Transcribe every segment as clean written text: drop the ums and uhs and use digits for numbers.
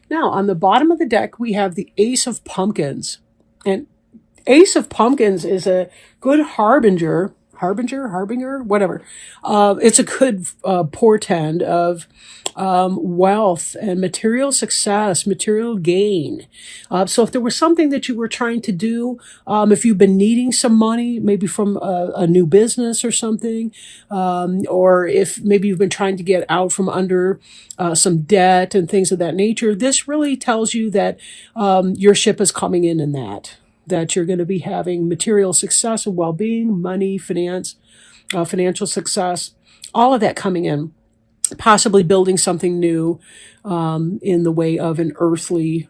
Now, on the bottom of the deck, we have the Ace of Pumpkins. And Ace of Pumpkins is a good harbinger, whatever. It's a good portend of wealth and material success, material gain. So if there was something that you were trying to do, if you've been needing some money, maybe from a new business or something, or if maybe you've been trying to get out from under some debt and things of that nature, this really tells you that your ship is coming in that you're going to be having material success and well-being, money, finance, financial success, all of that coming in, possibly building something new in the way of an earthly,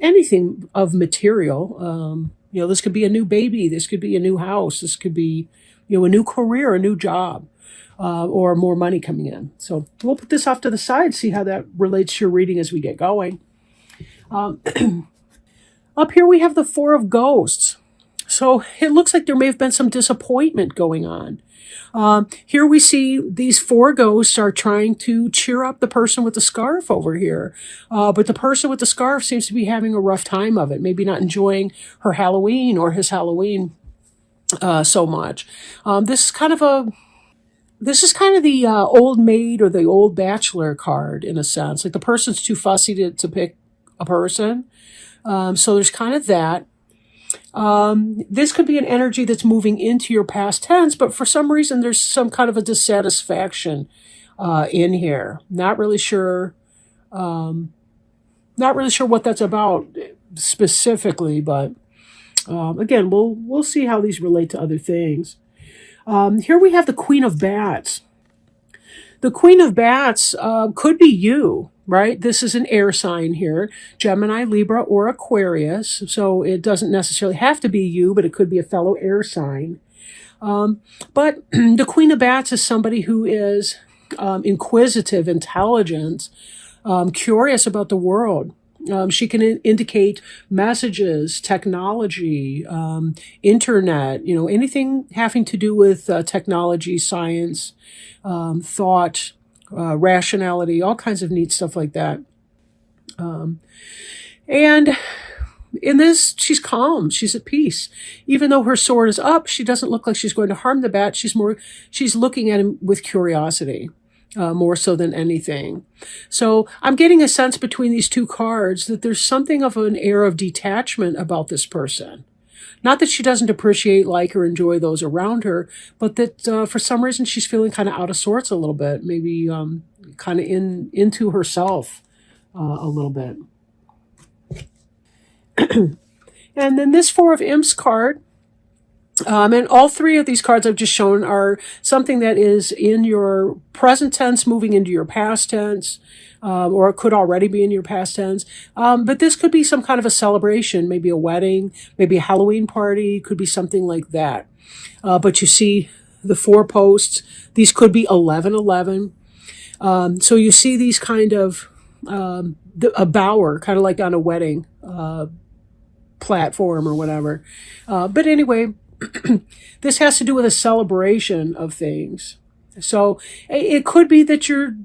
anything of material. This could be a new baby. This could be a new house. This could be, a new career, a new job, or more money coming in. So we'll put this off to the side, see how that relates to your reading as we get going. Up here we have the Four of Ghosts. So it looks like there may have been some disappointment going on. Here we see these four ghosts are trying to cheer up the person with the scarf over here. But the person with the scarf seems to be having a rough time of it, maybe not enjoying her Halloween or his Halloween so much. This is kind of the old maid or the old bachelor card in a sense. Like the person's too fussy to pick a person. So there's kind of that. This could be an energy that's moving into your past tense, but for some reason there's some kind of a dissatisfaction in here. Not really sure what that's about specifically, but again, we'll see how these relate to other things. Here we have the Queen of Bats. The Queen of Bats could be you, right? This is an air sign here, Gemini, Libra, or Aquarius. So it doesn't necessarily have to be you, but it could be a fellow air sign. But the Queen of Bats is somebody who is inquisitive, intelligent, curious about the world. She can indicate messages, technology, internet, anything having to do with technology, science, thought, rationality, all kinds of neat stuff like that. And in this, she's calm. She's at peace. Even though her sword is up, she doesn't look like she's going to harm the bat. She's looking at him with curiosity. More so than anything. So I'm getting a sense between these two cards that there's something of an air of detachment about this person. Not that she doesn't appreciate, like, or enjoy those around her, but that for some reason she's feeling kind of out of sorts a little bit, maybe kind of into herself a little bit. And then this Four of Imps card, and all three of these cards I've just shown are something that is in your present tense, moving into your past tense, or it could already be in your past tense. But this could be some kind of a celebration, maybe a wedding, maybe a Halloween party, could be something like that. But you see the four posts, these could be 1111. So you see these kind of, a bower, kind of like on a wedding platform or whatever. But anyway, this has to do with a celebration of things. So it could be that you're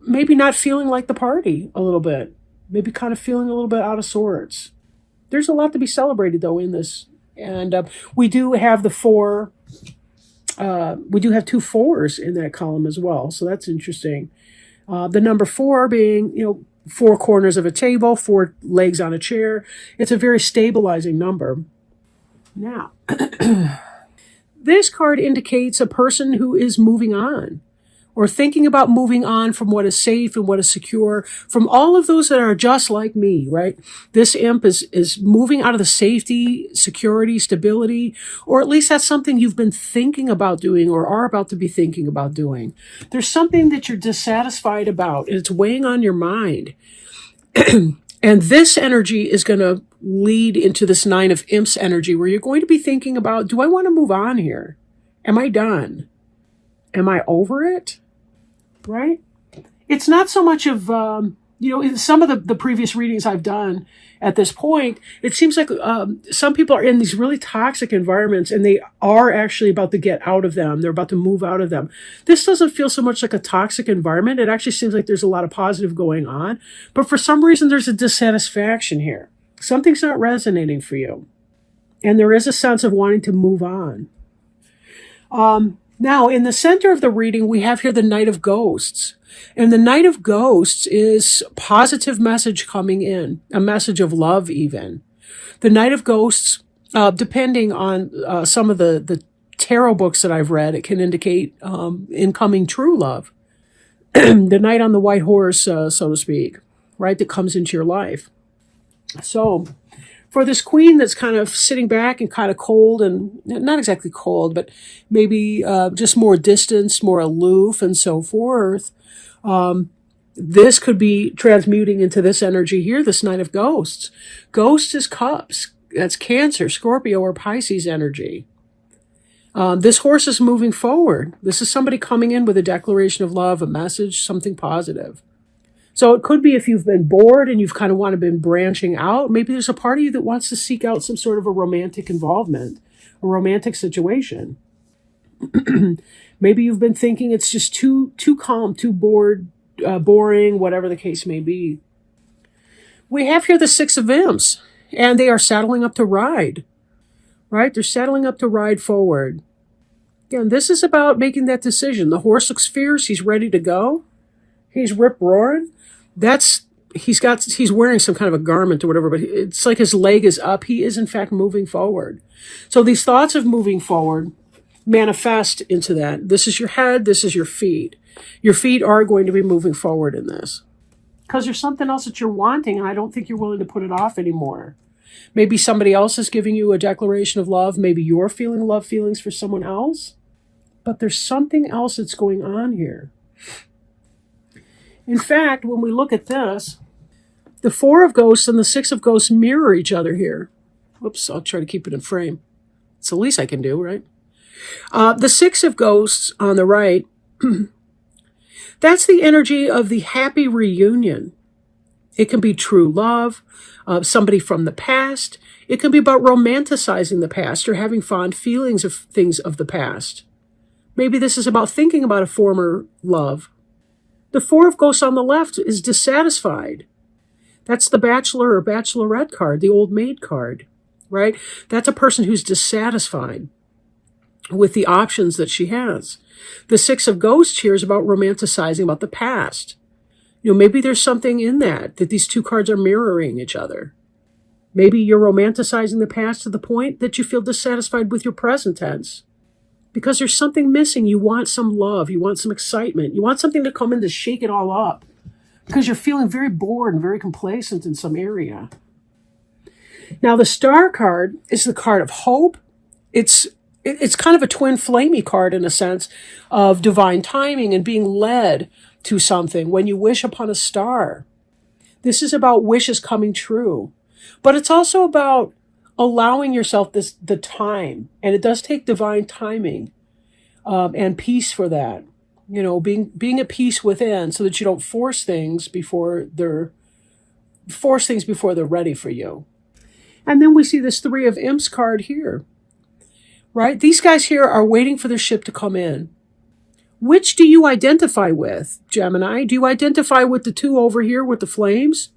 maybe not feeling like the party a little bit, maybe kind of feeling a little bit out of sorts. There's a lot to be celebrated though in this. And we do have we do have two fours in that column as well. So that's interesting. The number 4 being, 4 corners of a table, 4 legs on a chair. It's a very stabilizing number. Now, this card indicates a person who is moving on or thinking about moving on from what is safe and what is secure, from all of those that are just like me, right? This imp is moving out of the safety, security, stability, or at least that's something you've been thinking about doing or are about to be thinking about doing. There's something that you're dissatisfied about and it's weighing on your mind. And this energy is going to lead into this 9 of Imps energy where you're going to be thinking about, do I want to move on here? Am I done? Am I over it? Right? It's not so much of, In some of the previous readings I've done at this point, it seems like some people are in these really toxic environments and they are actually about to get out of them. They're about to move out of them. This doesn't feel so much like a toxic environment. It actually seems like there's a lot of positive going on. But for some reason, there's a dissatisfaction here. Something's not resonating for you. And there is a sense of wanting to move on. Now, in the center of the reading, we have here the Knight of Ghosts. And the Knight of Ghosts is positive message coming in, a message of love even. The Knight of Ghosts, depending on some of the tarot books that I've read, it can indicate incoming true love. The knight on the white horse, so to speak, right, that comes into your life. So for this queen that's kind of sitting back and kind of cold, and not exactly cold, but maybe just more distance, more aloof and so forth, this could be transmuting into this energy here, this Knight of Ghosts. Ghost is cups. That's Cancer, Scorpio, or Pisces energy. This horse is moving forward. This is somebody coming in with a declaration of love, a message, something positive. So it could be if you've been bored and you've kind of been branching out, maybe there's a part of you that wants to seek out some sort of a romantic involvement, a romantic situation. Maybe you've been thinking it's just too calm, too bored, boring, whatever the case may be. We have here the Six of Imps, and they are saddling up to ride, right? They're saddling up to ride forward. Again, this is about making that decision. The horse looks fierce. He's ready to go. He's rip-roaring. He's wearing some kind of a garment or whatever, but it's like his leg is up. He is, in fact, moving forward. So these thoughts of moving forward manifest into that. This is your head. This is your feet. Your feet are going to be moving forward in this because there's something else that you're wanting, and I don't think you're willing to put it off anymore. Maybe somebody else is giving you a declaration of love. Maybe you're feeling love feelings for someone else, but there's something else that's going on here. In fact, when we look at this, the Four of Ghosts and the Six of Ghosts mirror each other here. Whoops, I'll try to keep it in frame. It's the least I can do, right? The Six of Ghosts on the right, that's the energy of the happy reunion. It can be true love, somebody from the past. It can be about romanticizing the past or having fond feelings of things of the past. Maybe this is about thinking about a former love. The Four of Ghosts on the left is dissatisfied. That's the Bachelor or Bachelorette card, the Old Maid card, right? That's a person who's dissatisfied with the options that she has. The Six of Ghosts here is about romanticizing about the past. Maybe there's something in that these two cards are mirroring each other. Maybe you're romanticizing the past to the point that you feel dissatisfied with your present tense. Because there's something missing. You want some love. You want some excitement. You want something to come in to shake it all up. Because you're feeling very bored and very complacent in some area. Now, the Star card is the card of hope. It's kind of a twin flamey card in a sense of divine timing and being led to something when you wish upon a star. This is about wishes coming true. But it's also about allowing yourself the time. And it does take divine timing and peace for that. Being at peace within so that you don't force things before they're ready for you. And then we see this Three of Imps card here. Right? These guys here are waiting for their ship to come in. Which do you identify with, Gemini? Do you identify with the two over here with the flames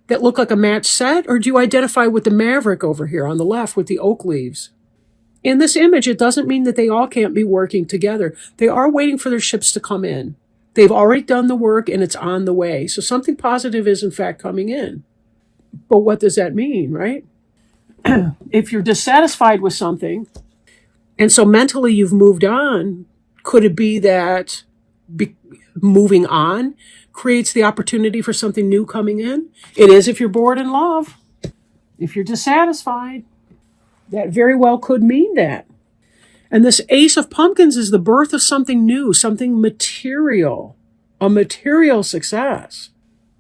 that look like a match set? Or do you identify with the Maverick over here on the left with the oak leaves? In this image, it doesn't mean that they all can't be working together. They are waiting for their ships to come in. They've already done the work and it's on the way. So something positive is in fact coming in. But what does that mean, right? If you're dissatisfied with something, and so mentally you've moved on, could it be that moving on creates the opportunity for something new coming in? It is if you're bored in love. If you're dissatisfied, that very well could mean that. And this Ace of Pumpkins is the birth of something new, something material, a material success.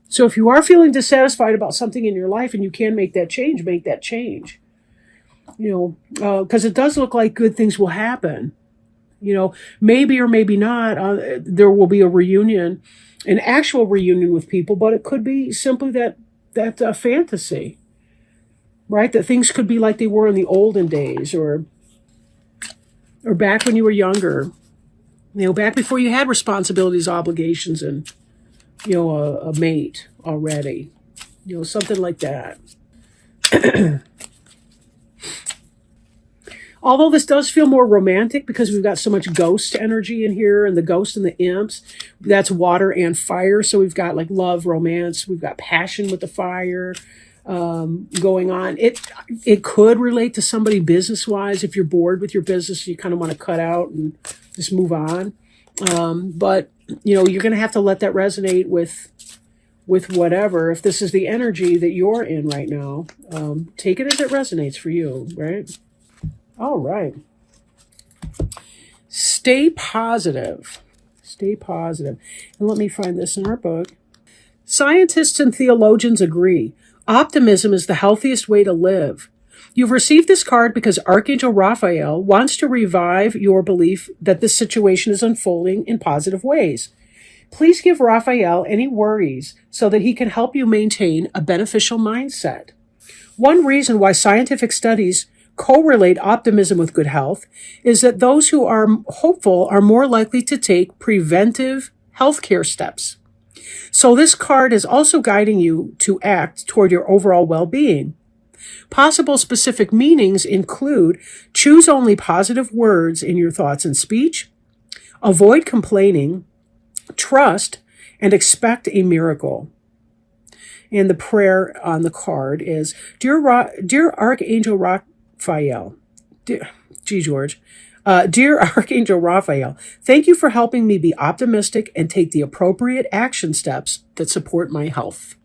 So if you are feeling dissatisfied about something in your life and you can make that change, make that change. Because it does look like good things will happen. Maybe or maybe not, there will be a reunion an actual reunion with people, but it could be simply that fantasy, right? That things could be like they were in the olden days, or back when you were younger, back before you had responsibilities, obligations, and a mate already, something like that. Although this does feel more romantic because we've got so much ghost energy in here, and the ghost and the imps, that's water and fire. So we've got like love, romance, we've got passion with the fire going on. It could relate to somebody business-wise. If you're bored with your business, you kind of want to cut out and just move on. But, you're going to have to let that resonate with whatever. If this is the energy that you're in right now, take it as it resonates for you, right? All right. Stay positive. Stay positive. And let me find this in our book. Scientists and theologians agree. Optimism is the healthiest way to live. You've received this card because Archangel Raphael wants to revive your belief that this situation is unfolding in positive ways. Please give Raphael any worries so that he can help you maintain a beneficial mindset. One reason why scientific studies correlate optimism with good health is that those who are hopeful are more likely to take preventive healthcare steps. So this card is also guiding you to act toward your overall well-being. Possible specific meanings include choose only positive words in your thoughts and speech, avoid complaining, trust, and expect a miracle. And the prayer on the card is, Dear Archangel Raphael, dear Archangel Raphael, thank you for helping me be optimistic and take the appropriate action steps that support my health.